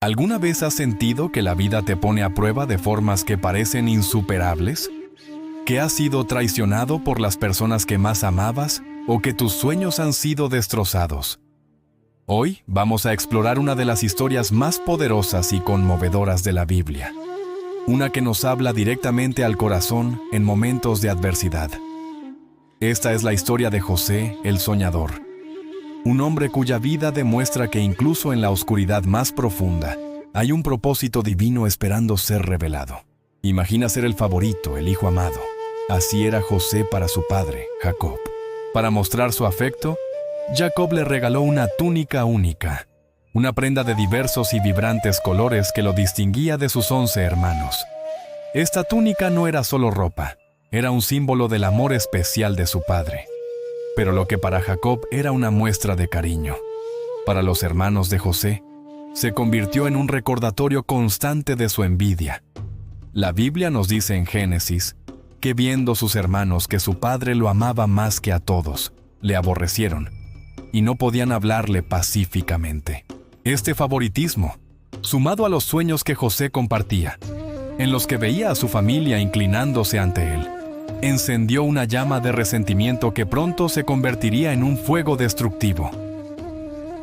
¿Alguna vez has sentido que la vida te pone a prueba de formas que parecen insuperables? ¿Que has sido traicionado por las personas que más amabas o que tus sueños han sido destrozados? Hoy vamos a explorar una de las historias más poderosas y conmovedoras de la Biblia. Una que nos habla directamente al corazón en momentos de adversidad. Esta es la historia de José, el soñador. Un hombre cuya vida demuestra que incluso en la oscuridad más profunda, hay un propósito divino esperando ser revelado. Imagina ser el favorito, el hijo amado. Así era José para su padre, Jacob. Para mostrar su afecto, Jacob le regaló una túnica única, una prenda de diversos y vibrantes colores que lo distinguía de sus 11 hermanos. Esta túnica no era solo ropa, era un símbolo del amor especial de su padre. Pero lo que para Jacob era una muestra de cariño, para los hermanos de José, se convirtió en un recordatorio constante de su envidia. La Biblia nos dice en Génesis que viendo sus hermanos que su padre lo amaba más que a todos, le aborrecieron y no podían hablarle pacíficamente. Este favoritismo, sumado a los sueños que José compartía, en los que veía a su familia inclinándose ante él, encendió una llama de resentimiento que pronto se convertiría en un fuego destructivo.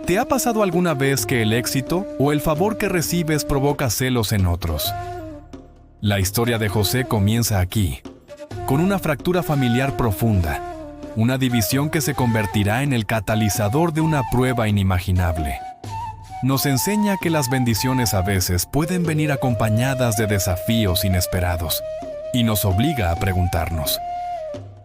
¿Te ha pasado alguna vez que el éxito o el favor que recibes provoca celos en otros? La historia de José comienza aquí, con una fractura familiar profunda, una división que se convertirá en el catalizador de una prueba inimaginable. Nos enseña que las bendiciones a veces pueden venir acompañadas de desafíos inesperados, y nos obliga a preguntarnos,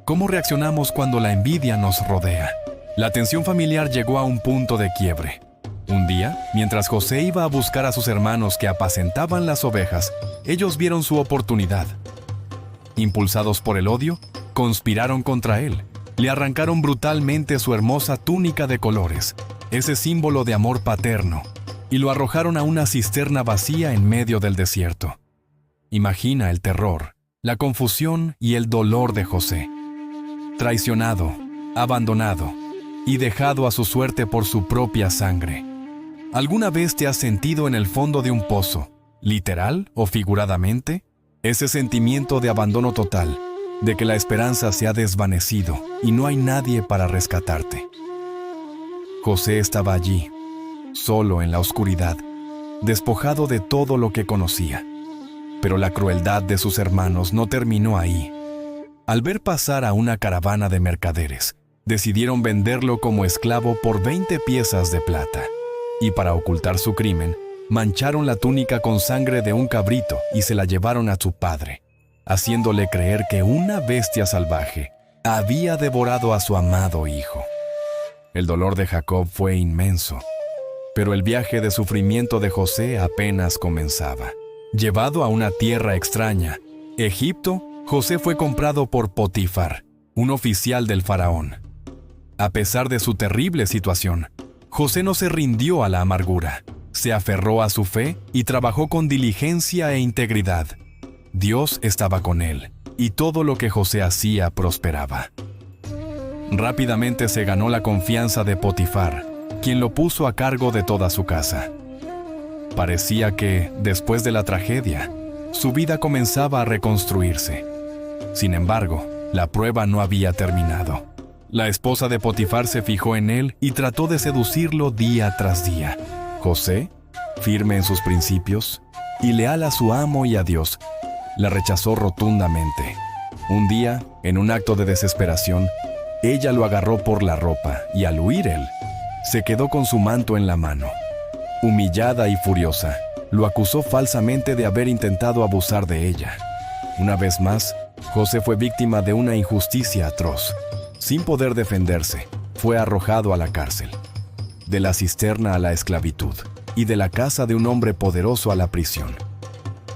¿cómo reaccionamos cuando la envidia nos rodea? La tensión familiar llegó a un punto de quiebre. Un día, mientras José iba a buscar a sus hermanos que apacentaban las ovejas, ellos vieron su oportunidad. Impulsados por el odio, conspiraron contra él. Le arrancaron brutalmente su hermosa túnica de colores, ese símbolo de amor paterno, y lo arrojaron a una cisterna vacía en medio del desierto. Imagina el terror, la confusión y el dolor de José. Traicionado, abandonado y dejado a su suerte por su propia sangre. ¿Alguna vez te has sentido en el fondo de un pozo, literal o figuradamente? Ese sentimiento de abandono total, de que la esperanza se ha desvanecido y no hay nadie para rescatarte. José estaba allí, solo en la oscuridad, despojado de todo lo que conocía. Pero la crueldad de sus hermanos no terminó ahí. Al ver pasar a una caravana de mercaderes, decidieron venderlo como esclavo por 20 piezas de plata. Y para ocultar su crimen, mancharon la túnica con sangre de un cabrito y se la llevaron a su padre, haciéndole creer que una bestia salvaje había devorado a su amado hijo. El dolor de Jacob fue inmenso, pero el viaje de sufrimiento de José apenas comenzaba. Llevado a una tierra extraña, Egipto, José fue comprado por Potifar, un oficial del faraón. A pesar de su terrible situación, José no se rindió a la amargura. Se aferró a su fe y trabajó con diligencia e integridad. Dios estaba con él, y todo lo que José hacía prosperaba. Rápidamente se ganó la confianza de Potifar, quien lo puso a cargo de toda su casa. Parecía que, después de la tragedia, su vida comenzaba a reconstruirse. Sin embargo, la prueba no había terminado. La esposa de Potifar se fijó en él y trató de seducirlo día tras día. José, firme en sus principios y leal a su amo y a Dios, la rechazó rotundamente. Un día, en un acto de desesperación, ella lo agarró por la ropa y al huir él, se quedó con su manto en la mano. Humillada y furiosa, lo acusó falsamente de haber intentado abusar de ella. Una vez más, José fue víctima de una injusticia atroz. Sin poder defenderse, fue arrojado a la cárcel. De la cisterna a la esclavitud, y de la casa de un hombre poderoso a la prisión.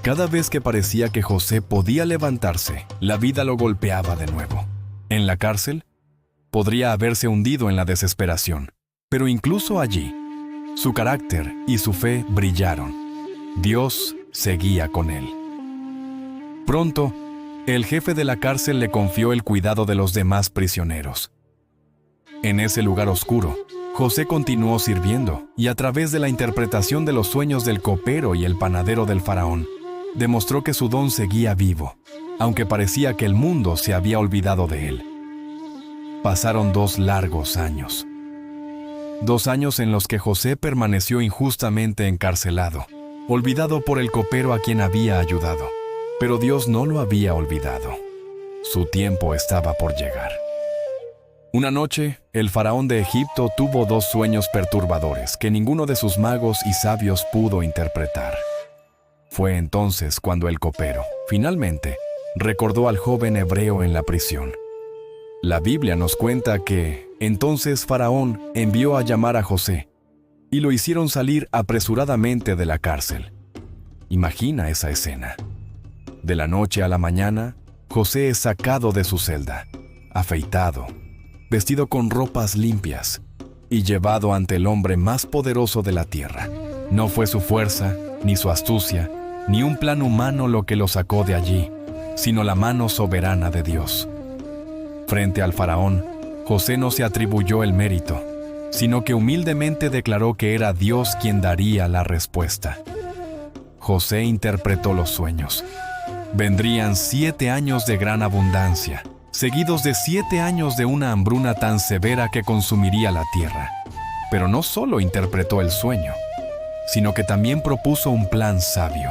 Cada vez que parecía que José podía levantarse, la vida lo golpeaba de nuevo. En la cárcel, podría haberse hundido en la desesperación, pero incluso allí, su carácter y su fe brillaron. Dios seguía con él. Pronto, el jefe de la cárcel le confió el cuidado de los demás prisioneros. En ese lugar oscuro, José continuó sirviendo, y a través de la interpretación de los sueños del copero y el panadero del faraón, demostró que su don seguía vivo, aunque parecía que el mundo se había olvidado de él. Pasaron 2 largos años. 2 años en los que José permaneció injustamente encarcelado, olvidado por el copero a quien había ayudado. Pero Dios no lo había olvidado. Su tiempo estaba por llegar. Una noche, el faraón de Egipto tuvo 2 sueños perturbadores que ninguno de sus magos y sabios pudo interpretar. Fue entonces cuando el copero, finalmente, recordó al joven hebreo en la prisión. La Biblia nos cuenta que, entonces Faraón envió a llamar a José, y lo hicieron salir apresuradamente de la cárcel. Imagina esa escena. De la noche a la mañana, José es sacado de su celda, afeitado, vestido con ropas limpias, y llevado ante el hombre más poderoso de la tierra. No fue su fuerza, ni su astucia, ni un plan humano lo que lo sacó de allí, sino la mano soberana de Dios. Frente al faraón, José no se atribuyó el mérito, sino que humildemente declaró que era Dios quien daría la respuesta. José interpretó los sueños. Vendrían 7 años de gran abundancia, seguidos de 7 años de una hambruna tan severa que consumiría la tierra. Pero no solo interpretó el sueño, sino que también propuso un plan sabio: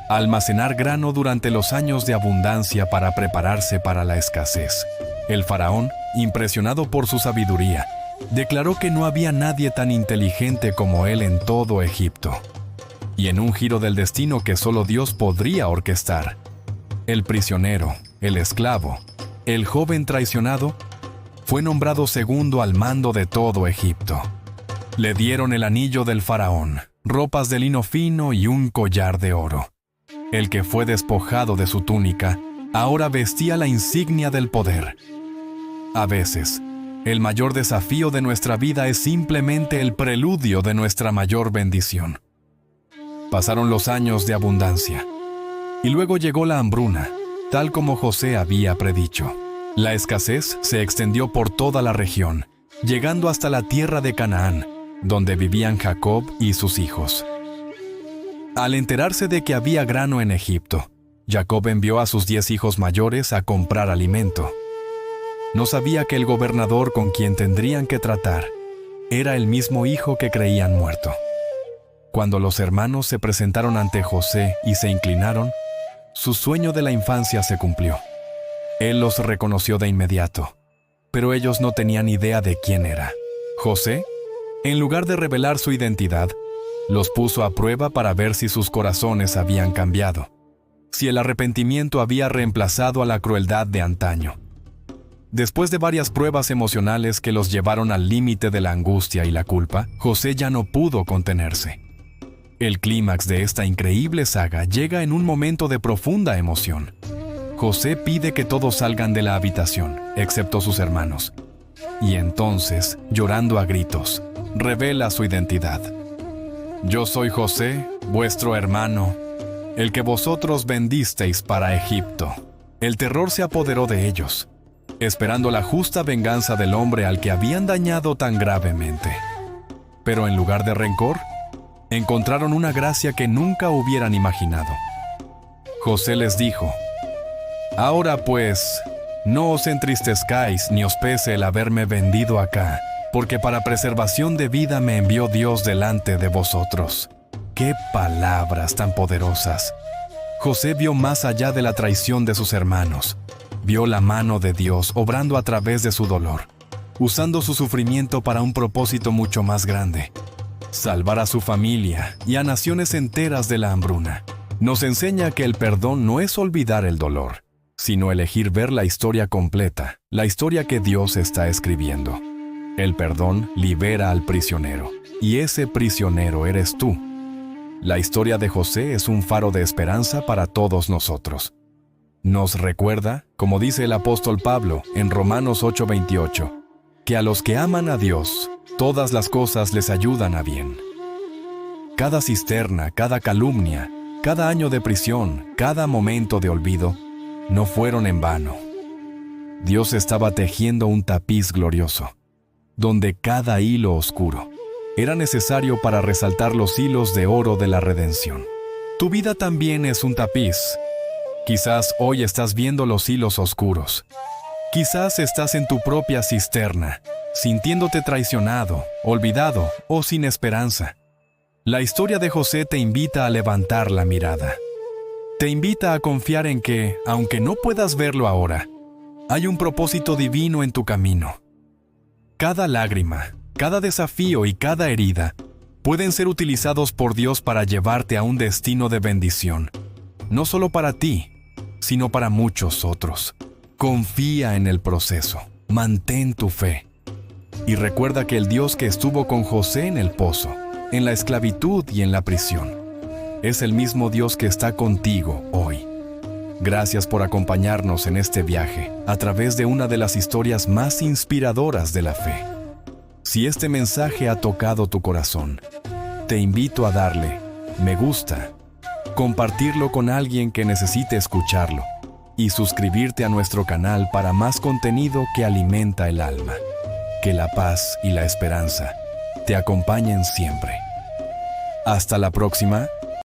almacenar grano durante los años de abundancia para prepararse para la escasez. El faraón, impresionado por su sabiduría, declaró que no había nadie tan inteligente como él en todo Egipto. Y en un giro del destino que solo Dios podría orquestar, el prisionero, el esclavo, el joven traicionado, fue nombrado segundo al mando de todo Egipto. Le dieron el anillo del faraón, ropas de lino fino y un collar de oro. El que fue despojado de su túnica, ahora vestía la insignia del poder. A veces, el mayor desafío de nuestra vida es simplemente el preludio de nuestra mayor bendición. Pasaron los años de abundancia, y luego llegó la hambruna, tal como José había predicho. La escasez se extendió por toda la región, llegando hasta la tierra de Canaán, donde vivían Jacob y sus hijos. Al enterarse de que había grano en Egipto, Jacob envió a sus 10 hijos mayores a comprar alimento. No sabía que el gobernador con quien tendrían que tratar era el mismo hijo que creían muerto. Cuando los hermanos se presentaron ante José y se inclinaron, su sueño de la infancia se cumplió. Él los reconoció de inmediato, pero ellos no tenían idea de quién era. José, en lugar de revelar su identidad, los puso a prueba para ver si sus corazones habían cambiado, si el arrepentimiento había reemplazado a la crueldad de antaño. Después de varias pruebas emocionales que los llevaron al límite de la angustia y la culpa, José ya no pudo contenerse. El clímax de esta increíble saga llega en un momento de profunda emoción. José pide que todos salgan de la habitación, excepto sus hermanos. Y entonces, llorando a gritos, revela su identidad. Yo soy José, vuestro hermano, el que vosotros vendisteis para Egipto. El terror se apoderó de ellos, esperando la justa venganza del hombre al que habían dañado tan gravemente. Pero en lugar de rencor, encontraron una gracia que nunca hubieran imaginado. José les dijo: ahora pues, no os entristezcáis ni os pese el haberme vendido acá, porque para preservación de vida me envió Dios delante de vosotros. ¡Qué palabras tan poderosas! José vio más allá de la traición de sus hermanos. Vio la mano de Dios obrando a través de su dolor, usando su sufrimiento para un propósito mucho más grande: salvar a su familia y a naciones enteras de la hambruna. Nos enseña que el perdón no es olvidar el dolor, sino elegir ver la historia completa, la historia que Dios está escribiendo. El perdón libera al prisionero, y ese prisionero eres tú. La historia de José es un faro de esperanza para todos nosotros. Nos recuerda, como dice el apóstol Pablo en Romanos 8:28, que a los que aman a Dios, todas las cosas les ayudan a bien. Cada cisterna, cada calumnia, cada año de prisión, cada momento de olvido, no fueron en vano. Dios estaba tejiendo un tapiz glorioso. donde cada hilo oscuro era necesario para resaltar los hilos de oro de la redención. Tu vida también es un tapiz. Quizás hoy estás viendo los hilos oscuros. Quizás estás en tu propia cisterna, sintiéndote traicionado, olvidado o sin esperanza. La historia de José te invita a levantar la mirada. Te invita a confiar en que, aunque no puedas verlo ahora, hay un propósito divino en tu camino. Cada lágrima, cada desafío y cada herida pueden ser utilizados por Dios para llevarte a un destino de bendición, no solo para ti, sino para muchos otros. Confía en el proceso, mantén tu fe y recuerda que el Dios que estuvo con José en el pozo, en la esclavitud y en la prisión, es el mismo Dios que está contigo hoy. Gracias por acompañarnos en este viaje a través de una de las historias más inspiradoras de la fe. Si este mensaje ha tocado tu corazón, te invito a darle me gusta, compartirlo con alguien que necesite escucharlo y suscribirte a nuestro canal para más contenido que alimenta el alma. Que la paz y la esperanza te acompañen siempre. Hasta la próxima.